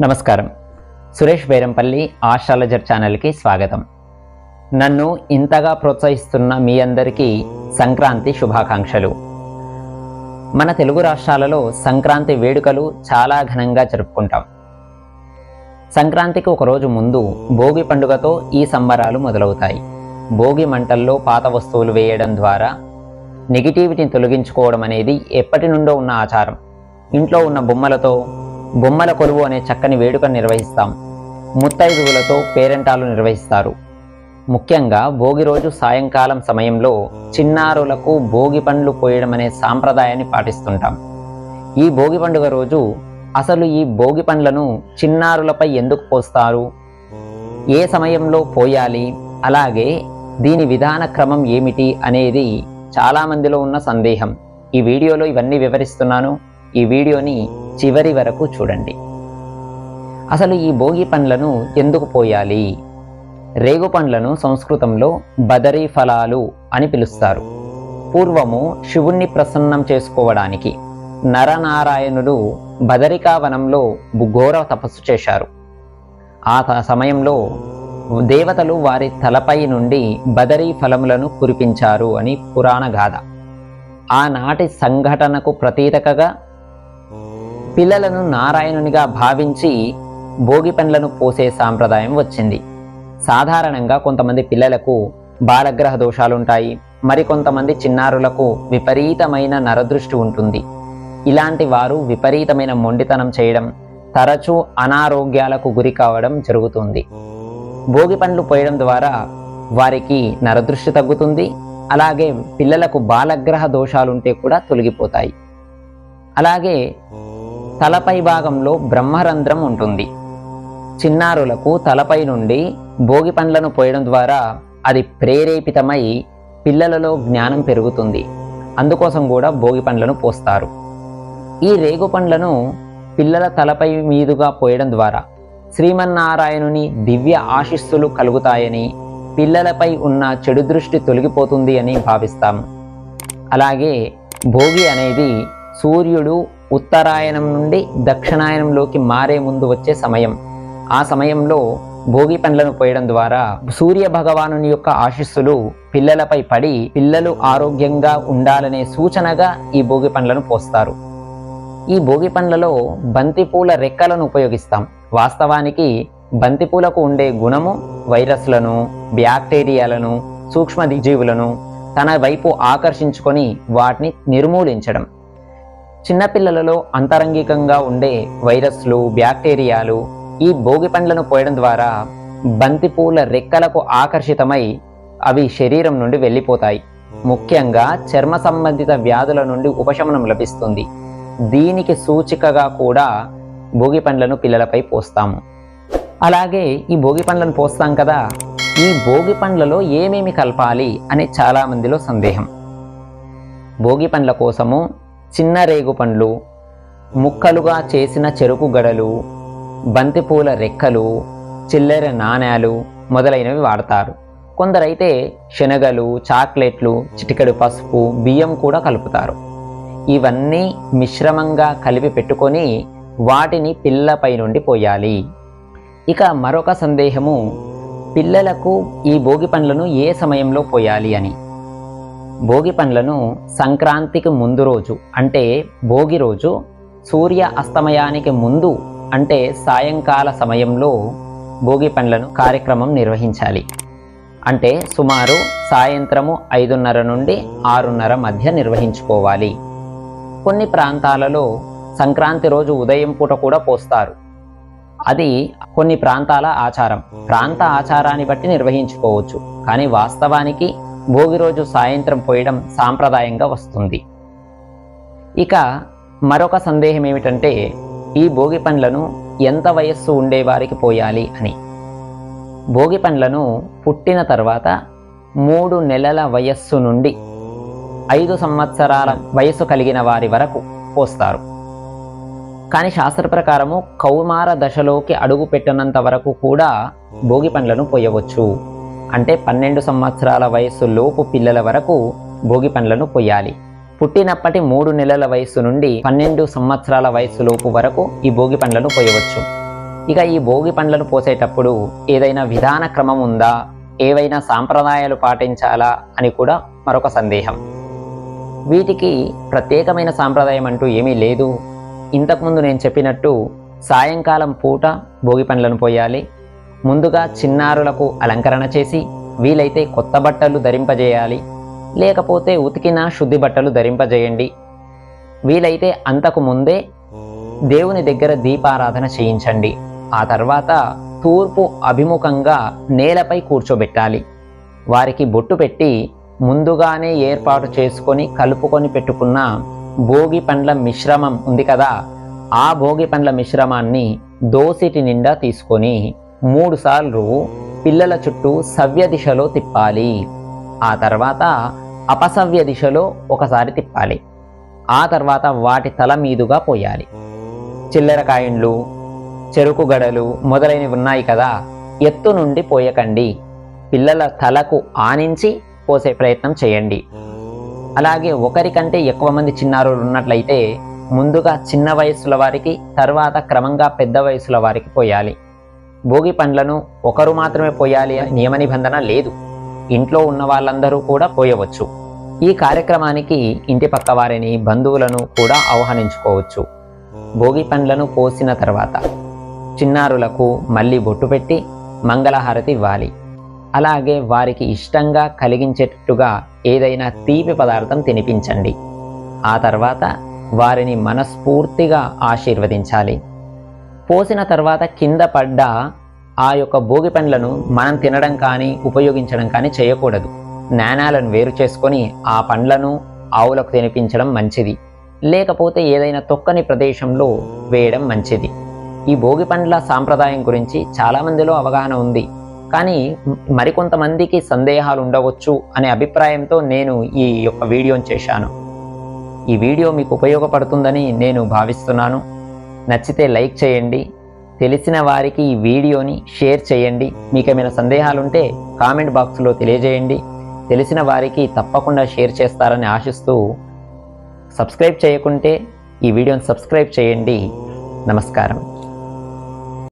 నమస్కారం. సురేష్ బైరంపల్లి ఆస్ట్రాలజర్ ఛానల్కి స్వాగతం. నన్ను ఇంతగా ప్రోత్సహిస్తున్న మీ అందరికీ సంక్రాంతి శుభాకాంక్షలు. మన తెలుగు రాష్ట్రాలలో సంక్రాంతి వేడుకలు చాలా ఘనంగా జరుపుకుంటాం. సంక్రాంతికి ఒకరోజు ముందు భోగి పండుగతో ఈ సంబరాలు మొదలవుతాయి. భోగి మంటల్లో పాత వస్తువులు వేయడం ద్వారా నెగిటివిటీని తొలగించుకోవడం అనేది ఎప్పటి నుండో ఉన్న ఆచారం. ఇంట్లో ఉన్న బొమ్మలతో బొమ్మల కొలువు అనే చక్కని వేడుకను నిర్వహిస్తాం. ముత్తైదువులతో పేరెంటాలు నిర్వహిస్తారు. ముఖ్యంగా భోగి రోజు సాయంకాలం సమయంలో చిన్నారులకు భోగి పండ్లు పోయడం అనే సాంప్రదాయాన్ని పాటిస్తుంటాం. ఈ భోగి పండుగ రోజు అసలు ఈ భోగి పండ్లను చిన్నారులపై ఎందుకు పోస్తారు, ఏ సమయంలో పోయాలి, అలాగే దీని విధాన క్రమం ఏమిటి అనేది చాలామందిలో ఉన్న సందేహం. ఈ వీడియోలో ఇవన్నీ వివరిస్తున్నాను. ఈ వీడియోని చివరి వరకు చూడండి. అసలు ఈ భోగి పండ్లను ఎందుకు పోయాలి? రేగు పండ్లను సంస్కృతంలో బదరీ ఫలాలు అని పిలుస్తారు. పూర్వము శివుణ్ణి ప్రసన్నం చేసుకోవడానికి నరనారాయణుడు బదరికా వనంలో ఘోర తపస్సు చేశారు. ఆ సమయంలో దేవతలు వారి తలపై నుండి బదరీ ఫలములను కురిపించారు అని పురాణ గాథ. ఆనాటి సంఘటనకు ప్రతీకగా పిల్లలను నారాయణునిగా భావించి భోగి పండ్లను పోసే సాంప్రదాయం వచ్చింది. సాధారణంగా కొంతమంది పిల్లలకు బాలగ్రహ దోషాలుంటాయి. మరికొంతమంది చిన్నారులకు విపరీతమైన నరదృష్టి ఉంటుంది. ఇలాంటి వారు విపరీతమైన మొండితనం చేయడం, తరచూ అనారోగ్యాలకు గురి కావడం జరుగుతుంది. భోగి పండ్లు పోయడం ద్వారా వారికి నరదృష్టి తగ్గుతుంది. అలాగే పిల్లలకు బాలగ్రహ దోషాలుంటే కూడా తొలగిపోతాయి. అలాగే తలపై భాగంలో బ్రహ్మరంధ్రం ఉంటుంది. చిన్నారులకు తలపై నుండి భోగి పండ్లను పోయడం ద్వారా అది ప్రేరేపితమై పిల్లలలో జ్ఞానం పెరుగుతుంది. అందుకోసం కూడా భోగి పండ్లను పోస్తారు. ఈ రేగు పండ్లను పిల్లల తలపై మీదుగా పోయడం ద్వారా శ్రీమన్నారాయణుని దివ్య ఆశీస్సులు కలుగుతాయని, పిల్లలపై ఉన్న చెడు దృష్టి తొలగిపోతుంది అని భావిస్తాము. అలాగే భోగి అనేది సూర్యుడు ఉత్తరాయణం నుండి దక్షిణాయనంలోకి మారే ముందు వచ్చే సమయం. ఆ సమయంలో భోగి పండ్లను పోయడం ద్వారా సూర్య భగవానుని యొక్క ఆశీస్సులు పిల్లలపై పడి పిల్లలు ఆరోగ్యంగా ఉండాలనే సూచనగా ఈ భోగి పండ్లను పోస్తారు. ఈ భోగి పండ్లలో బంతిపూల రెక్కలను ఉపయోగిస్తాం. వాస్తవానికి బంతిపూలకు ఉండే గుణము వైరస్లను, బ్యాక్టీరియాలను, సూక్ష్మజీవులను తన వైపు ఆకర్షించుకొని వాటిని నిర్మూలించడం. చిన్నపిల్లలలో అంతరంగికంగా ఉండే వైరస్లు, బ్యాక్టీరియాలు ఈ భోగి పండ్లను పోయడం ద్వారా బంతిపూల రెక్కలకు ఆకర్షితమై అవి శరీరం నుండి వెళ్ళిపోతాయి. ముఖ్యంగా చర్మ సంబంధిత వ్యాధుల నుండి ఉపశమనం లభిస్తుంది. దీనికి సూచికగా కూడా భోగి పండ్లను పిల్లలపై పోస్తాము. అలాగే ఈ భోగి పండ్లను పోస్తాం కదా, ఈ భోగి పండ్లలో ఏమేమి కలపాలి అనే చాలామందిలో సందేహం. భోగి పండ్ల కోసము చిన్న రేగు పండ్లు, ముక్కలుగా చేసిన చెరుకు గడలు, బంతిపూల రెక్కలు, చిల్లర నాణేలు మొదలైనవి వాడతారు. కొందరైతే శనగలు, చాక్లెట్లు, చిటికెడు పసుపు, బియ్యం కూడా కలుపుతారు. ఇవన్నీ మిశ్రమంగా కలిపి పెట్టుకొని వాటిని పిల్లలపై నుండి పోయాలి. ఇక మరొక సందేహము, పిల్లలకు ఈ భోగి పండ్లను ఏ సమయంలో పోయాలి అని. భోగి పండ్లను సంక్రాంతికి ముందు రోజు అంటే భోగి రోజు సూర్య అస్తమయానికి ముందు అంటే సాయంకాల సమయంలో భోగి పండ్లను కార్యక్రమం నిర్వహించాలి. అంటే సుమారు సాయంత్రము 5:30 నుండి 6:30 మధ్య నిర్వహించుకోవాలి. కొన్ని ప్రాంతాలలో సంక్రాంతి రోజు ఉదయం పూట కూడా పోస్తారు. అది కొన్ని ప్రాంతాల ఆచారం. ప్రాంత ఆచారాన్ని బట్టి నిర్వహించుకోవచ్చు. కానీ వాస్తవానికి భోగి రోజు సాయంత్రం పోయడం సాంప్రదాయంగా వస్తుంది. ఇక మరొక సందేహం ఏమిటంటే, ఈ భోగి పండ్లను ఎంత వయస్సు ఉండేవారికి పోయాలి అని. భోగి పండ్లను పుట్టిన తర్వాత 3 నెలల వయస్సు నుండి 5 సంవత్సరాల వయస్సు కలిగిన వారి వరకు పోస్తారు. కానీ శాస్త్ర ప్రకారము కౌమార దశలోకి అడుగు పెట్టినంత వరకు కూడా భోగి పండ్లను పోయవచ్చు. అంటే 12 సంవత్సరాల వయస్సు లోపు పిల్లల వరకు భోగి పండ్లను పోయాలి. పుట్టినప్పటి 3 నెలల వయస్సు నుండి 12 సంవత్సరాల వయస్సులోపు వరకు ఈ భోగి పండ్లను పోయవచ్చు. ఇక ఈ భోగి పండ్లను పోసేటప్పుడు ఏదైనా విధాన క్రమం ఉందా, ఏవైనా సాంప్రదాయాలు పాటించాలా అని కూడా మరొక సందేహం. వీటికి ప్రత్యేకమైన సాంప్రదాయం అంటూ ఏమీ లేదు. ఇంతకుముందు నేను చెప్పినట్టు సాయంకాలం పూట భోగి పండ్లను పోయాలి. ముందుగా చిన్నారులకు అలంకరణ చేసి వీలైతే కొత్త బట్టలు ధరింపజేయాలి, లేకపోతే ఉతికిన శుద్ధి బట్టలు ధరింపజేయండి. వీలైతే అంతకు ముందే దేవుని దగ్గర దీపారాధన చేయించండి. ఆ తర్వాత తూర్పు అభిముఖంగా నేలపై కూర్చోబెట్టాలి. వారికి బొట్టు పెట్టి ముందుగానే ఏర్పాటు చేసుకొని కలుపుకొని పెట్టుకున్న భోగి పండ్ల మిశ్రమం ఉంది కదా, ఆ భోగి పండ్ల మిశ్రమాన్ని దోసిటి నిండా తీసుకొని 3 సార్లు పిల్లల చుట్టూ సవ్య దిశలో తిప్పాలి. ఆ తర్వాత అపసవ్య దిశలో ఒకసారి తిప్పాలి. ఆ తర్వాత వాటి తల మీదుగా పోయాలి. చిల్లర కాయిండ్లు, చెరుకు గడలు మొదలైనవి ఉన్నాయి కదా, ఎత్తు నుండి పోయకండి. పిల్లల తలకు ఆనించి పోసే ప్రయత్నం చేయండి. అలాగే ఒకరికంటే ఎక్కువ మంది చిన్నారులు ఉన్నట్లయితే ముందుగా చిన్న వయస్సుల వారికి, తర్వాత క్రమంగా పెద్ద వయసుల వారికి పోయాలి. భోగి పండ్లను ఒకరు మాత్రమే పోయాలి అని నియమ నిబంధన లేదు. ఇంట్లో ఉన్న వాళ్ళందరూ కూడా పోయవచ్చు. ఈ కార్యక్రమానికి ఇంటి పక్క వారిని, బంధువులను కూడా ఆహ్వానించుకోవచ్చు. భోగి పండ్లను పోసిన తర్వాత చిన్నారులకు మళ్ళీ బొట్టు పెట్టి మంగళహారతి ఇవ్వాలి. అలాగే వారికి ఇష్టంగా కలిగించేటట్టుగా ఏదైనా తీపి పదార్థం తినిపించండి. ఆ తర్వాత వారిని మనస్ఫూర్తిగా ఆశీర్వదించాలి. పోసిన తర్వాత కింద పడ్డ ఆ యొక్క భోగి పండ్లను మనం తినడం కానీ ఉపయోగించడం కానీ చేయకూడదు. నాణాలను వేరు చేసుకొని ఆ పండ్లను ఆవులకు తినిపించడం మంచిది, లేకపోతే ఏదైనా తొక్కని ప్రదేశంలో వేయడం మంచిది. ఈ భోగి పండ్ల సాంప్రదాయం గురించి చాలామందిలో అవగాహన ఉంది, కానీ మరికొంతమందికి సందేహాలు ఉండవచ్చు అనే అభిప్రాయంతో నేను ఈ యొక్క వీడియోని చేశాను. ఈ వీడియో మీకు ఉపయోగపడుతుందని నేను భావిస్తున్నాను. నచ్చితే లైక్ చేయండి, తెలిసిన వారికి ఈ వీడియోని షేర్ చేయండి. మీకేమైనా సందేహాలుంటే కామెంట్ బాక్స్లో తెలియజేయండి. తెలిసిన వారికి తప్పకుండా షేర్ చేస్తారని ఆశిస్తూ, సబ్స్క్రైబ్ చేయకుంటే ఈ వీడియోని సబ్స్క్రైబ్ చేయండి. నమస్కారం.